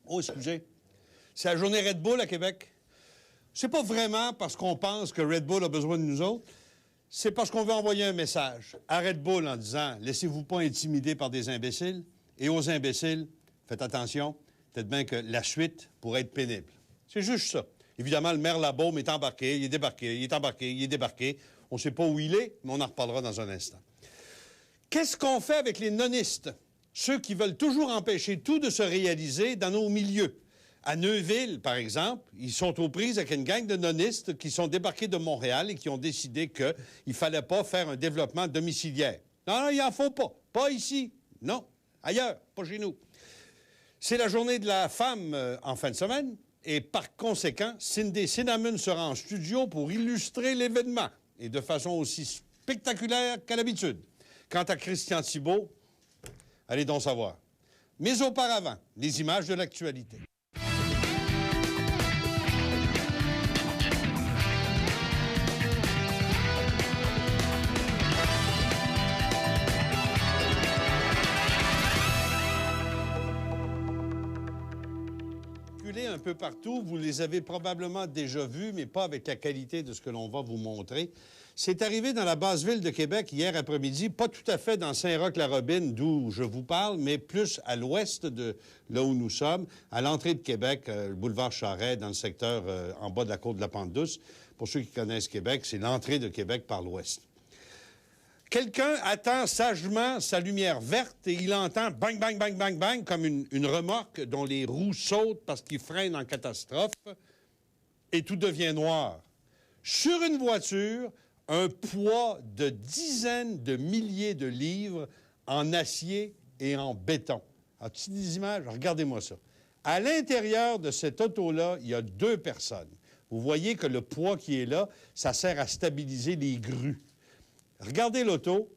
Oh, excusez. C'est la journée Red Bull à Québec. C'est pas vraiment parce qu'on pense que Red Bull a besoin de nous autres. C'est parce qu'on veut envoyer un message à Red Bull en disant « Laissez-vous pas intimider par des imbéciles. Et aux imbéciles, faites attention, peut-être bien que la suite pourrait être pénible. » C'est juste ça. Évidemment, le maire Labaume est embarqué, il est débarqué, il est embarqué, il est débarqué. On ne sait pas où il est, mais on en reparlera dans un instant. Qu'est-ce qu'on fait avec les nonistes? Ceux qui veulent toujours empêcher tout de se réaliser dans nos milieux. À Neuville, par exemple, ils sont aux prises avec une gang de nonistes qui sont débarqués de Montréal et qui ont décidé qu'il ne fallait pas faire un développement domiciliaire. Non, non, il n'en faut pas. Pas ici. Non. Ailleurs. Pas chez nous. C'est la journée de la femme en fin de semaine et par conséquent, Cindy Cinnamon sera en studio pour illustrer l'événement et de façon aussi spectaculaire qu'à l'habitude. Quant à Christian Thibault, allez donc savoir. Mais auparavant, les images de l'actualité. Un peu partout. Vous les avez probablement déjà vus, mais pas avec la qualité de ce que l'on va vous montrer. C'est arrivé dans la basse ville de Québec hier après-midi, pas tout à fait dans Saint-Roch-la-Robine, d'où je vous parle, mais plus à l'ouest de là où nous sommes, à l'entrée de Québec, le boulevard Charest, dans le secteur en bas de la côte de la Pente-Douce. Pour ceux qui connaissent Québec, c'est l'entrée de Québec par l'ouest. Quelqu'un attend sagement sa lumière verte et il entend bang, bang, bang, bang, bang, comme une remorque dont les roues sautent parce qu'il freine en catastrophe et tout devient noir. Sur une voiture, un poids de dizaines de milliers de livres en acier et en béton. As-tu des images? Regardez-moi ça. À l'intérieur de cette auto-là, il y a 2 personnes. Vous voyez que le poids qui est là, ça sert à stabiliser les grues. Regardez l'auto.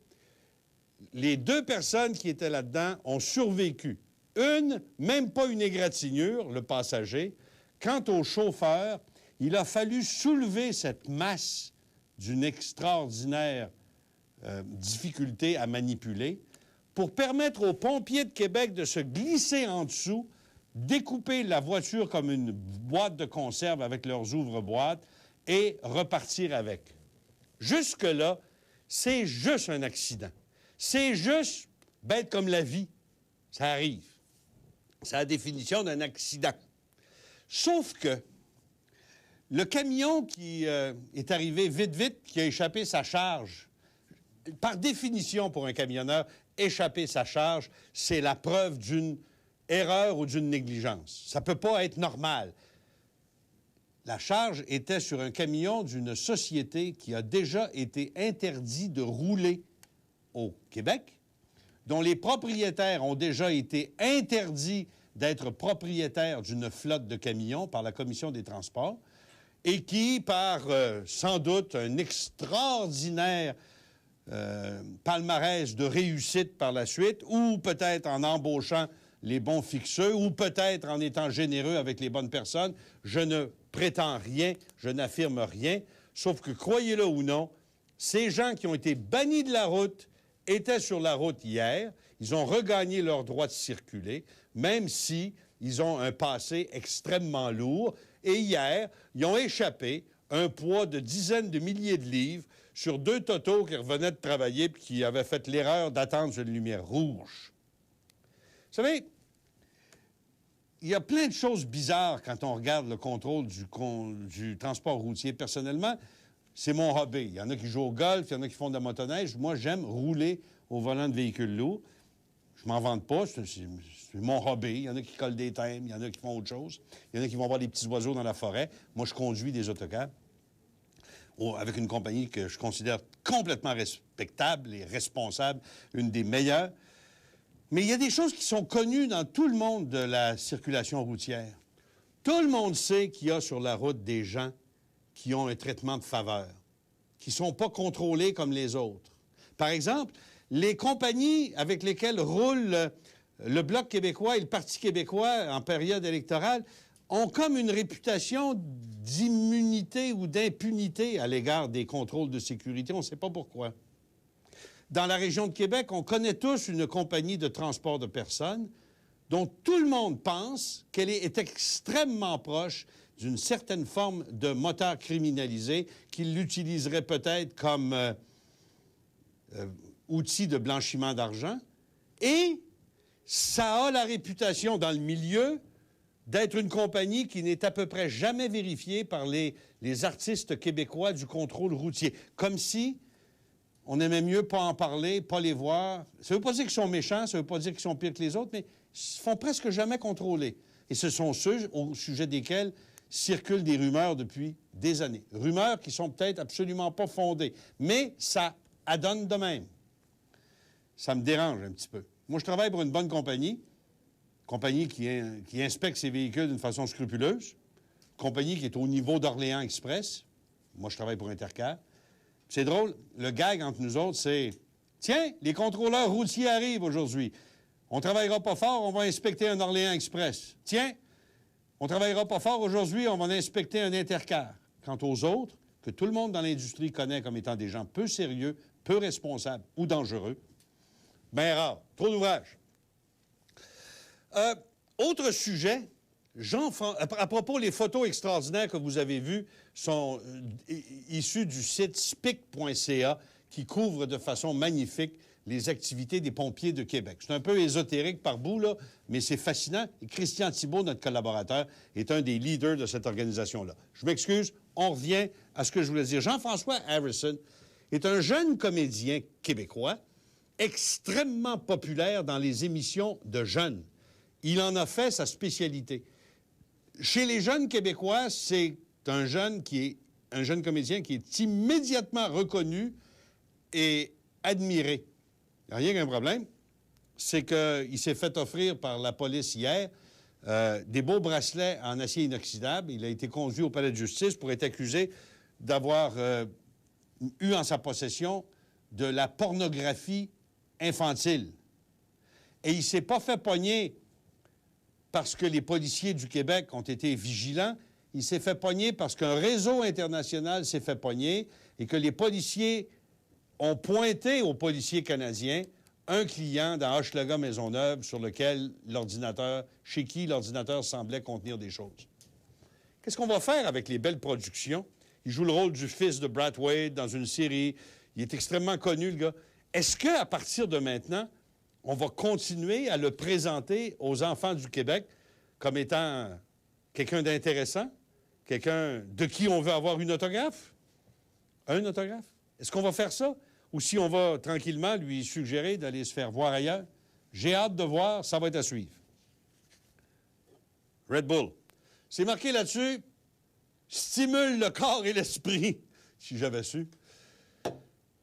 Les 2 personnes qui étaient là-dedans ont survécu. Une, même pas une égratignure, le passager. Quant au chauffeur, il a fallu soulever cette masse d'une extraordinaire difficulté à manipuler pour permettre aux pompiers de Québec de se glisser en dessous, découper la voiture comme une boîte de conserve avec leurs ouvre-boîtes et repartir avec. Jusque-là, c'est juste un accident. C'est juste bête comme la vie. Ça arrive. C'est la définition d'un accident. Sauf que le camion qui est arrivé vite, vite, qui a échappé sa charge, par définition pour un camionneur, échapper sa charge, c'est la preuve d'une erreur ou d'une négligence. Ça ne peut pas être normal. La charge était sur un camion d'une société qui a déjà été interdit de rouler au Québec, dont les propriétaires ont déjà été interdits d'être propriétaires d'une flotte de camions par la Commission des transports et qui, par sans doute un extraordinaire palmarès de réussite par la suite, ou peut-être en embauchant les bons fixeux, ou peut-être en étant généreux avec les bonnes personnes, je ne prétends rien, je n'affirme rien, sauf que, croyez-le ou non, ces gens qui ont été bannis de la route étaient sur la route hier, ils ont regagné leur droit de circuler, même si ils ont un passé extrêmement lourd, et hier, ils ont échappé un poids de dizaines de milliers de livres sur 2 totos qui revenaient de travailler et qui avaient fait l'erreur d'attendre sur une lumière rouge. Vous savez, il y a plein de choses bizarres quand on regarde le contrôle du transport routier. Personnellement, c'est mon hobby. Il y en a qui jouent au golf, il y en a qui font de la motoneige. Moi, j'aime rouler au volant de véhicules lourds. Je m'en vante pas, c'est mon hobby. Il y en a qui collent des thèmes, il y en a qui font autre chose. Il y en a qui vont voir des petits oiseaux dans la forêt. Moi, je conduis des autocars avec une compagnie que je considère complètement respectable et responsable, une des meilleures. Mais il y a des choses qui sont connues dans tout le monde de la circulation routière. Tout le monde sait qu'il y a sur la route des gens qui ont un traitement de faveur, qui ne sont pas contrôlés comme les autres. Par exemple, les compagnies avec lesquelles roule le Bloc québécois et le Parti québécois en période électorale ont comme une réputation d'immunité ou d'impunité à l'égard des contrôles de sécurité. On ne sait pas pourquoi. Dans la région de Québec, on connaît tous une compagnie de transport de personnes dont tout le monde pense qu'elle est extrêmement proche d'une certaine forme de moteur criminalisé, qu'il l'utiliserait peut-être comme outil de blanchiment d'argent. Et ça a la réputation dans le milieu d'être une compagnie qui n'est à peu près jamais vérifiée par les artistes québécois du contrôle routier. Comme si on aimait mieux pas en parler, pas les voir. Ça ne veut pas dire qu'ils sont méchants, ça ne veut pas dire qu'ils sont pires que les autres, mais ils se font presque jamais contrôler. Et ce sont ceux au sujet desquels circulent des rumeurs depuis des années. Rumeurs qui sont peut-être absolument pas fondées, mais ça adonne de même. Ça me dérange un petit peu. Moi, je travaille pour une bonne compagnie qui inspecte ses véhicules d'une façon scrupuleuse, compagnie qui est au niveau d'Orléans Express. Moi, je travaille pour Intercar. C'est drôle, le gag entre nous autres, c'est « Tiens, les contrôleurs routiers arrivent aujourd'hui. On ne travaillera pas fort, on va inspecter un Orléans Express. Tiens, on ne travaillera pas fort aujourd'hui, on va inspecter un Intercar. » Quant aux autres, que tout le monde dans l'industrie connaît comme étant des gens peu sérieux, peu responsables ou dangereux, bien rare. Trop d'ouvrages. Autre sujet, à propos, les photos extraordinaires que vous avez vues sont issues du site spic.ca qui couvre de façon magnifique les activités des pompiers de Québec. C'est un peu ésotérique par bout, là, mais c'est fascinant. Et Christian Thibault, notre collaborateur, est un des leaders de cette organisation-là. Je m'excuse, on revient à ce que je voulais dire. Jean-François Harrison est un jeune comédien québécois extrêmement populaire dans les émissions de jeunes. Il en a fait sa spécialité. Chez les jeunes Québécois, c'est un jeune comédien qui est immédiatement reconnu et admiré. Il n'y a rien qu'un problème, c'est qu'il s'est fait offrir par la police hier des beaux bracelets en acier inoxydable. Il a été conduit au palais de justice pour être accusé d'avoir eu en sa possession de la pornographie infantile. Et il ne s'est pas fait pogner parce que les policiers du Québec ont été vigilants. Il s'est fait pogner parce qu'un réseau international s'est fait pogner et que les policiers ont pointé aux policiers canadiens un client dans Hochelaga Maisonneuve chez qui l'ordinateur semblait contenir des choses. Qu'est-ce qu'on va faire avec les belles productions? Il joue le rôle du fils de Brad Wade dans une série. Il est extrêmement connu, le gars. Est-ce qu'à partir de maintenant, on va continuer à le présenter aux enfants du Québec comme étant quelqu'un d'intéressant, quelqu'un de qui on veut avoir une autographe? Un autographe? Est-ce qu'on va faire ça? Ou si on va tranquillement lui suggérer d'aller se faire voir ailleurs? J'ai hâte de voir, ça va être à suivre. Red Bull. C'est marqué là-dessus, stimule le corps et l'esprit, si j'avais su.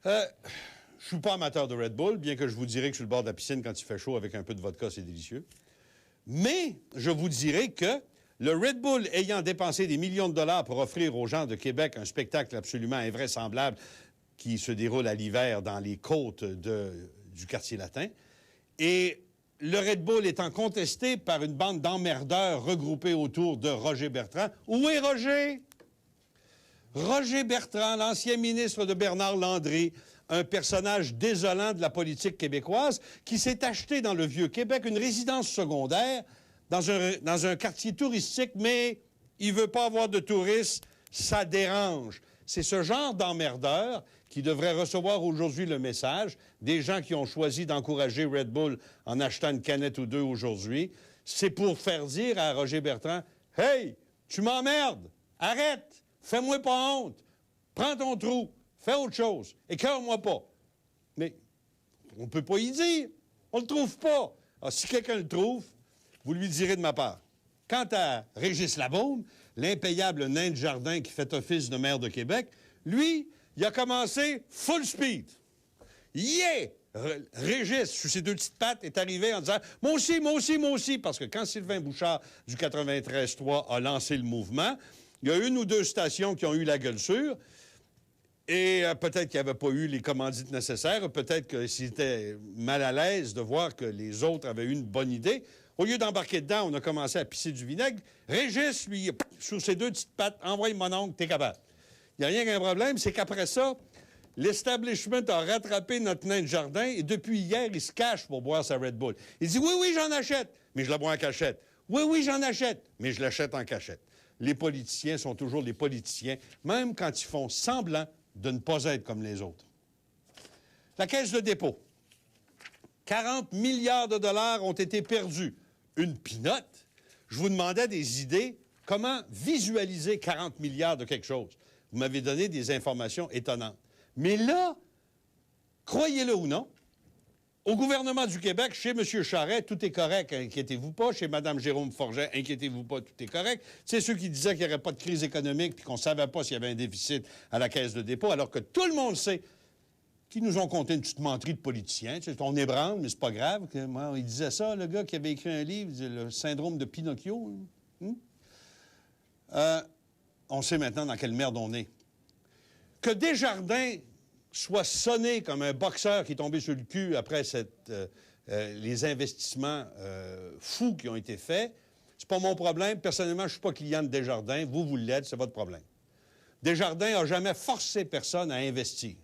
Je ne suis pas amateur de Red Bull, bien que je vous dirais que sur le bord de la piscine, quand il fait chaud, avec un peu de vodka, c'est délicieux. Mais je vous dirais que le Red Bull ayant dépensé des millions de dollars pour offrir aux gens de Québec un spectacle absolument invraisemblable qui se déroule à l'hiver dans les côtes du quartier latin, et le Red Bull étant contesté par une bande d'emmerdeurs regroupés autour de Roger Bertrand. Où est Roger? Roger Bertrand, l'ancien ministre de Bernard Landry, un personnage désolant de la politique québécoise, qui s'est acheté dans le Vieux-Québec une résidence secondaire dans un quartier touristique, mais il ne veut pas avoir de touristes, ça dérange. C'est ce genre d'emmerdeur qui devrait recevoir aujourd'hui le message des gens qui ont choisi d'encourager Red Bull en achetant une canette ou deux aujourd'hui. C'est pour faire dire à Roger Bertrand, « Hey, tu m'emmerdes! Arrête! Fais-moi pas honte! Prends ton trou! Fais autre chose! Écœure-moi pas! » Mais on ne peut pas y dire. On ne le trouve pas. Alors, si quelqu'un le trouve, vous lui direz de ma part. Quant à Régis Labaume, l'impayable nain de jardin qui fait office de maire de Québec, lui, il a commencé full speed. Yeah! Régis, sur ses deux petites pattes, est arrivé en disant « Moi aussi, moi aussi, moi aussi », parce que quand Sylvain Bouchard du 93.3 a lancé le mouvement, il y a une ou deux stations qui ont eu la gueule sûre, et peut-être qu'il n'y avait pas eu les commandites nécessaires, peut-être qu'ils étaient mal à l'aise de voir que les autres avaient eu une bonne idée. Au lieu d'embarquer dedans, on a commencé à pisser du vinaigre. Régis, lui, sur ses deux petites pattes, envoie mon oncle, t'es capable. Il n'y a rien qu'un problème, c'est qu'après ça, l'establishment a rattrapé notre nain de jardin et depuis hier, il se cache pour boire sa Red Bull. Il dit, oui, oui, j'en achète, mais je la bois en cachette. Oui, oui, j'en achète, mais je l'achète en cachette. Les politiciens sont toujours les politiciens, même quand ils font semblant de ne pas être comme les autres. La Caisse de dépôt. 40 milliards de dollars ont été perdus. Une pinotte. Je vous demandais des idées. Comment visualiser 40 milliards de quelque chose? Vous m'avez donné des informations étonnantes. Mais là, croyez-le ou non, au gouvernement du Québec, chez M. Charest, tout est correct, inquiétez-vous pas. Chez Mme Jérôme Forget, inquiétez-vous pas, tout est correct. C'est ceux qui disaient qu'il n'y aurait pas de crise économique puis qu'on ne savait pas s'il y avait un déficit à la Caisse de dépôt, alors que tout le monde sait qu'ils nous ont conté une petite menterie de politiciens. Tu sais, on ébranle, mais c'est pas grave. Il disait ça, le gars qui avait écrit un livre, le syndrome de Pinocchio. On sait maintenant dans quelle merde on est. Que Desjardins soit sonné comme un boxeur qui est tombé sur le cul après les investissements fous qui ont été faits, c'est pas mon problème. Personnellement, je suis pas client de Desjardins. Vous l'êtes, c'est votre problème. Desjardins n'a jamais forcé personne à investir.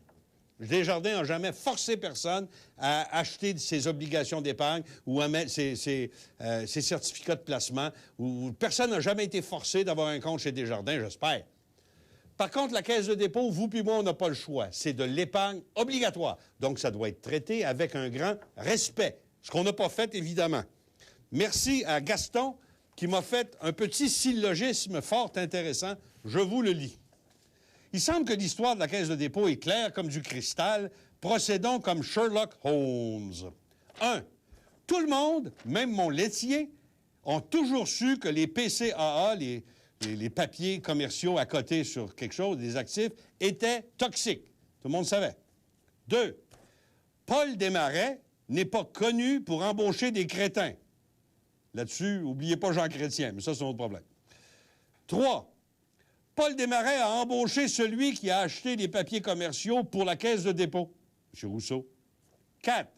Desjardins n'a jamais forcé personne à acheter ses obligations d'épargne ou à mettre ses certificats de placement. Personne n'a jamais été forcé d'avoir un compte chez Desjardins, j'espère. Par contre, la Caisse de dépôt, vous puis moi, on n'a pas le choix. C'est de l'épargne obligatoire. Donc, ça doit être traité avec un grand respect. Ce qu'on n'a pas fait, évidemment. Merci à Gaston qui m'a fait un petit syllogisme fort intéressant. Je vous le lis. Il semble que l'histoire de la Caisse de dépôt est claire comme du cristal. Procédons comme Sherlock Holmes. 1. Tout le monde, même mon laitier, ont toujours su que les PCAA, les papiers commerciaux à côté sur quelque chose, des actifs, étaient toxiques. Tout le monde savait. 2. Paul Desmarais n'est pas connu pour embaucher des crétins. Là-dessus, n'oubliez pas Jean Chrétien, mais ça, c'est un autre problème. 3. Paul Desmarais a embauché celui qui a acheté les papiers commerciaux pour la Caisse de dépôt, M. Rousseau. 4.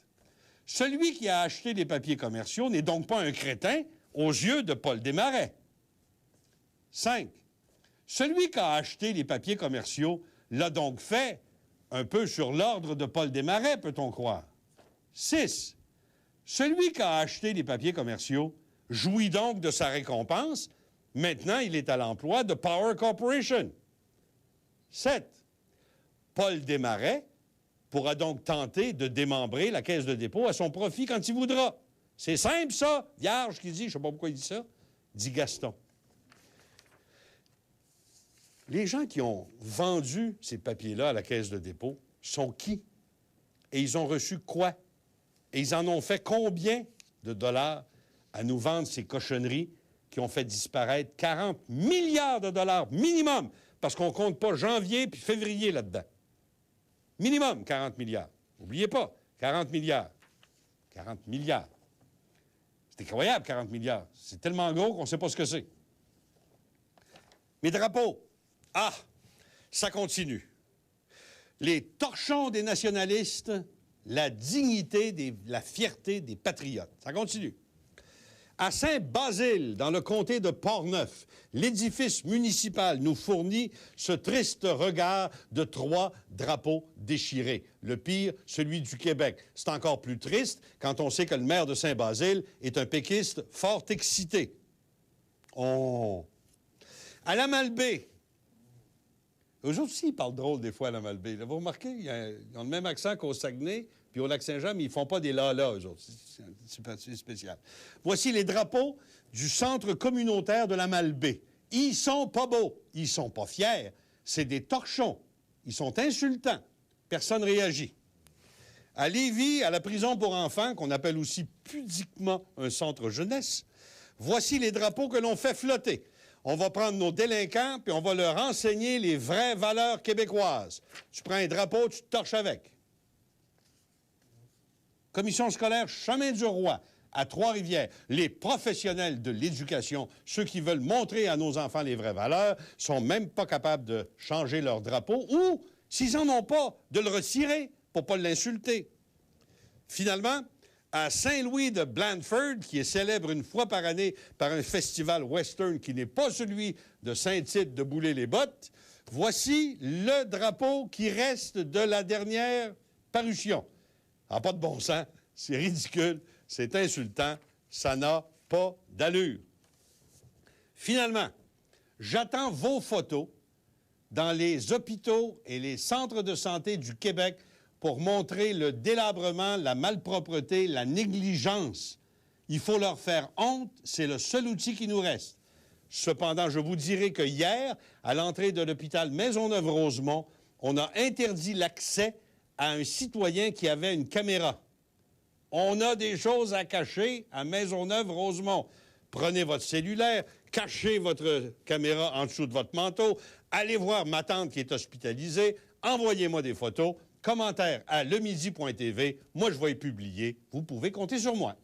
Celui qui a acheté les papiers commerciaux n'est donc pas un crétin aux yeux de Paul Desmarais. 5. Celui qui a acheté les papiers commerciaux l'a donc fait un peu sur l'ordre de Paul Desmarais, peut-on croire. 6. Celui qui a acheté les papiers commerciaux jouit donc de sa récompense. Maintenant, il est à l'emploi de Power Corporation. 7. Paul Desmarais pourra donc tenter de démembrer la Caisse de dépôt à son profit quand il voudra. C'est simple, ça. Vierge qui dit, je ne sais pas pourquoi il dit ça, dit Gaston. Les gens qui ont vendu ces papiers-là à la Caisse de dépôt sont qui? Et ils ont reçu quoi? Et ils en ont fait combien de dollars à nous vendre ces cochonneries qui ont fait disparaître 40 milliards de dollars minimum, parce qu'on ne compte pas janvier puis février là-dedans. Minimum 40 milliards. N'oubliez pas, 40 milliards. 40 milliards. C'est incroyable, 40 milliards. C'est tellement gros qu'on ne sait pas ce que c'est. Mes drapeaux. Ah, ça continue. Les torchons des nationalistes, la dignité, la fierté des patriotes. Ça continue. À Saint-Basile, dans le comté de Portneuf, l'édifice municipal nous fournit ce triste regard de 3 drapeaux déchirés. Le pire, celui du Québec. C'est encore plus triste quand on sait que le maire de Saint-Basile est un péquiste fort excité. Oh! À la Malbaie. Eux autres aussi, ils parlent drôle des fois à la Malbaie. Vous remarquez, ils ont le même accent qu'au Saguenay puis au Lac-Saint-Jean, mais ils ne font pas des là-là, eux autres. C'est spécial. Voici les drapeaux du Centre communautaire de la Malbaie. Ils sont pas beaux. Ils sont pas fiers. C'est des torchons. Ils sont insultants. Personne ne réagit. À Lévis, à la prison pour enfants, qu'on appelle aussi pudiquement un centre jeunesse, voici les drapeaux que l'on fait flotter. On va prendre nos délinquants, puis on va leur enseigner les vraies valeurs québécoises. Tu prends un drapeau, tu te torches avec. Commission scolaire Chemin du Roi, à Trois-Rivières. Les professionnels de l'éducation, ceux qui veulent montrer à nos enfants les vraies valeurs, sont même pas capables de changer leur drapeau ou, s'ils n'en ont pas, de le retirer pour ne pas l'insulter. Finalement, à Saint-Louis de Blandford, qui est célèbre une fois par année par un festival western qui n'est pas celui de Saint-Tite de Boulay-les-Bottes, Voici le drapeau qui reste de la dernière parution. Ah, pas de bon sens, c'est ridicule, c'est insultant, ça n'a pas d'allure. Finalement, j'attends vos photos dans les hôpitaux et les centres de santé du Québec pour montrer le délabrement, la malpropreté, la négligence. Il faut leur faire honte, c'est le seul outil qui nous reste. Cependant, je vous dirai que hier, à l'entrée de l'hôpital Maisonneuve-Rosemont, on a interdit l'accès à un citoyen qui avait une caméra. On a des choses à cacher à Maisonneuve-Rosemont. Prenez votre cellulaire, cachez votre caméra en dessous de votre manteau, allez voir ma tante qui est hospitalisée, envoyez-moi des photos, commentaires à lemidi.tv. Moi, je vais les publier. Vous pouvez compter sur moi.